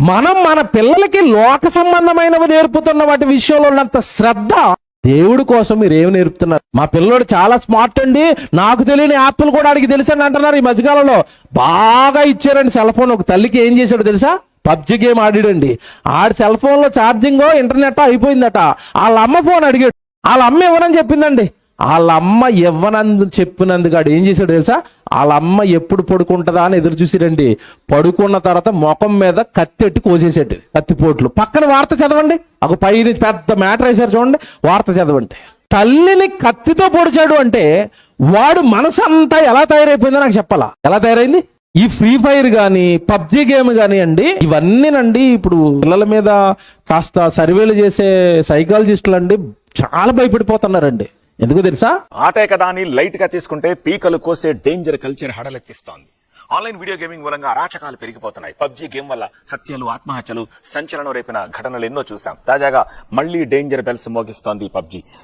మన పిల్లలకి లోక సంబంధమైనవి నేర్పుతున్న వాటి విషయంలో ఉన్నంత శ్రద్ధ దేవుడి కోసం మీరు ఏమి నేర్పుతున్నారు? మా పిల్లోడు చాలా స్మార్ట్ అండి, నాకు తెలియని యాప్లు కూడా ఆడికి తెలుసండి అంటున్నారు. ఈ మధ్యకాలంలో బాగా ఇచ్చారండి సెల్ ఫోన్. ఒక తల్లికి ఏం చేశాడు తెలుసా? పబ్జి గేమ్ ఆడాడండి. ఆడి సెల్ ఫోన్ లో ఛార్జింగ్ ఇంటర్నెట్ అయిపోయిందట. వాళ్ళ అమ్మ ఫోన్ అడిగాడు, వాళ్ళ అమ్మ ఇవ్వనని చెప్పిందండి. వాళ్ళ అమ్మ ఇవ్వనందు చెప్పినందుకు ఆడు ఏం చేశాడు తెలుసా? వాళ్ళ అమ్మ ఎప్పుడు పడుకుంటుందా అని ఎదురు చూసిరండి. పడుకున్న తర్వాత ముఖం మీద కత్తెట్టి కోసేసాడు, కత్తిపోట్లు. పక్కన వార్త చదవండి, ఒక పైన పెద్ద మ్యాటర్ వేశారు చూడండి, వార్త చదవండి. తల్లిని కత్తితో పొడిచాడు అంటే వాడు మనసు అంతా ఎలా తయారైపోయిందో నాకు చెప్పాలా? ఎలా తయారైంది? ఈ ఫ్రీ ఫైర్ గాని పబ్జి గేమ్ గాని అండి, ఇవన్నీనండి ఇప్పుడు పిల్లల మీద కాస్త సర్వేలు చేసే సైకాలజిస్టులు అండి చాలా భయపడిపోతున్నారండి. ఎందుకు తెలుసా? ఆటే కదా అని లైట్ గా తీసుకుంటే పీకలు కోసే డేంజర్ కల్చర్ హడలెత్తిస్తోంది. ఆన్లైన్ వీడియో గేమింగ్ మూలంగా అరాచకాలు పెరిగిపోతున్నాయి. పబ్జి గేమ్ వల్ల హత్యలు, ఆత్మహత్యలు, సంచలనం రేపిన ఘటనలు ఎన్నో చూసాం. తాజాగా మళ్లీ డేంజర్ బెల్స్ మోగిస్తోంది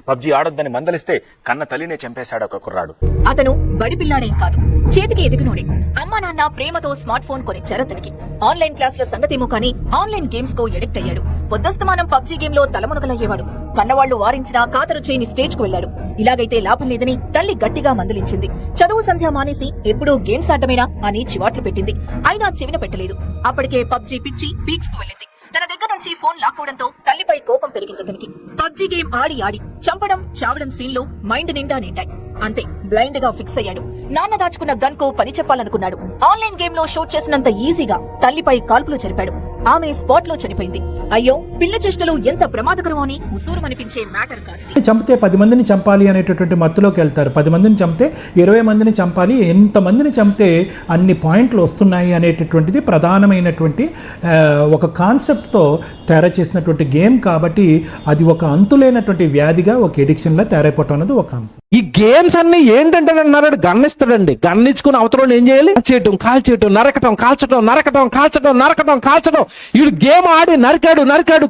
పబ్జి ఆడొద్దని మందలిస్తే కన్న తల్లినే చంపేశాడు ఒక కుర్రాడు. అతను బడి పిల్లాడేం కాదు, చేతికి ఎదిగినోడే. అమ్మా నాన్న ప్రేమతో స్మార్ట్ ఫోన్ కొనిచ్చారు అతనికి. ఆన్లైన్ క్లాసుల సంగతేమో కానీ ఆన్లైన్ గేమ్స్ కు ఎడిక్ట్ అయ్యాడు. పొద్దస్తమానం పబ్జి గేమ్ లో తలమునకలయ్యేవాడు. కన్నవాళ్లు వారించినా కాతరు చేయని స్టేజ్ కు వెళ్లాడు. ఇలాగైతే లాభం లేదని తల్లి గట్టిగా మందలించింది. చదువు సంధ్య మానేసి ఎప్పుడూ గేమ్స్ ఆడమేనా అని చివాట్లు పెట్టింది. అయినా చెవిన పెట్టలేదు. అప్పటికే పబ్జి పిచ్చి పీక్స్ కు వెళ్ళింది. తన దగ్గర నుంచి ఫోన్ లాక్కోవడంతో తల్లిపై కోపం పెరిగింది అతనికి. పబ్జి గేమ్ ఆడి చంపడం చావడం సీన్లు మైండ్ నిండా నిండాయి. అంతే, బ్లైండ్ గా ఫిక్స్ అయ్యాడు. నాన్న దాచుకున్న గన్ కు పని చెప్పాలనుకున్నాడు. ఆన్లైన్ గేమ్ లో షూట్ చేసినంత ఈజీగా తల్లిపై కాల్పులు జరిపాడు. ఆమె స్పాట్ లో చనిపోయింది. అయ్యో, పిల్ల చేష్టలు ఎంత ప్రమాదకరమో అని ఉసూరుమనిపించే మ్యాటర్ కాదు. చంపితే 10 మందిని చంపాలి అనేటటువంటి మత్తులోకి వెళ్తారు. 10 మందిని చంపితే 20 మందిని చంపాలి, ఎంతమందిని చంపితే అన్ని పాయింట్లు వస్తున్నాయి అనేటటువంటిది ప్రధానమైనటువంటి ఒక కాన్సెప్ట్తో తయారు చేసినటువంటి గేమ్. కాబట్టి అది ఒక అంతులేనటువంటి వ్యాధిగా, ఒక ఎడిక్షన్లా తయారైపోవటం అనేది ఒక అంశం. ఈ గేమ్స్ అన్ని ఏంటంటే అన్నాడు, గన్నిస్తాడండి. గన్నిచ్చుకుని అవతల ఏం చేయాలి? చేయటం, కాల్చేయటం, నరకటం, కాల్చడం, నరకటం, కాల్చడం, నరకటం, కాల్చడం. వీడు గేమ్ ఆడి నరికాడు,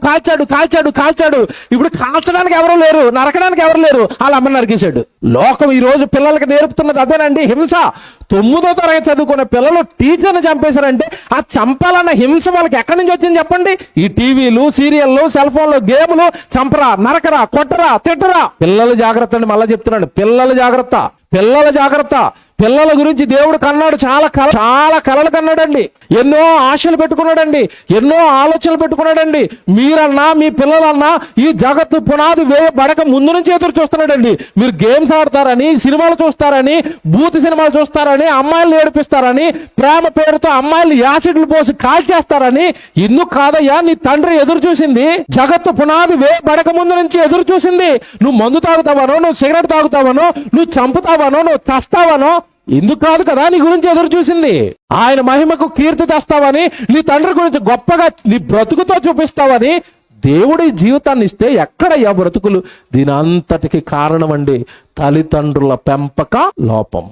కాల్చాడు. ఇప్పుడు కాల్చడానికి ఎవరు లేరు, నరకడానికి ఎవరు లేరు. వాళ్ళ అమ్మ నరికేశాడు. లోకం ఈ రోజు పిల్లలకి నేర్పుతున్నది అదేనండి, హింస. 9వ తరగతి చదువుకున్న పిల్లలు టీచర్ని చంపేశారంటే ఆ చంపాలన్న హింస వాళ్ళకి ఎక్కడి నుంచి వచ్చింది చెప్పండి? ఈ టీవీలు, సీరియల్లు, సెల్ ఫోన్లు, గేములు. చంపరా, నరకరా, కొట్టరా, తిట్టరా. పిల్లలు జాగ్రత్త అండి, మళ్ళా చెప్తున్నాడు, పిల్లలు జాగ్రత్త. పిల్లల గురించి దేవుడు కన్నాడు, చాలా కలలు కన్నాడండి. ఎన్నో ఆశలు పెట్టుకున్నాడండి, ఎన్నో ఆలోచనలు పెట్టుకున్నాడండి. మీరన్నా మీ పిల్లలన్నా ఈ జగత్తు పునాది వేయబడక ముందు నుంచి ఎదురు చూస్తున్నాడండి. మీరు గేమ్స్ ఆడతారని, సినిమాలు చూస్తారని, బూత్ సినిమాలు చూస్తారని, అమ్మాయిలు ఏడిపిస్తారని, ప్రేమ పేరుతో అమ్మాయిలు యాసిడ్లు పోసి కాల్చేస్తారని. ఎందుకు కాదయ్యా నీ తండ్రి ఎదురు చూసింది? జగత్తు పునాది వేయబడక ముందు నుంచి ఎదురు చూసింది. నువ్వు మందు తాగుతావనో, నువ్వు సిగరెట్ తాగుతావనో, నువ్వు చంపుతావనో, నువ్వు చస్తావనో ఎందుకు కాదు కదా నీ గురించి ఎదురు చూసింది. ఆయన మహిమకు కీర్తి తెస్తావని, నీ తండ్రి గురించి గొప్పగా నీ బ్రతుకుతో చూపిస్తావని దేవుడి జీవితాన్ని ఇస్తే ఎక్కడయ్యా బ్రతుకులు? దీని అంతటికి కారణం అండి తల్లిదండ్రుల పెంపక లోపం.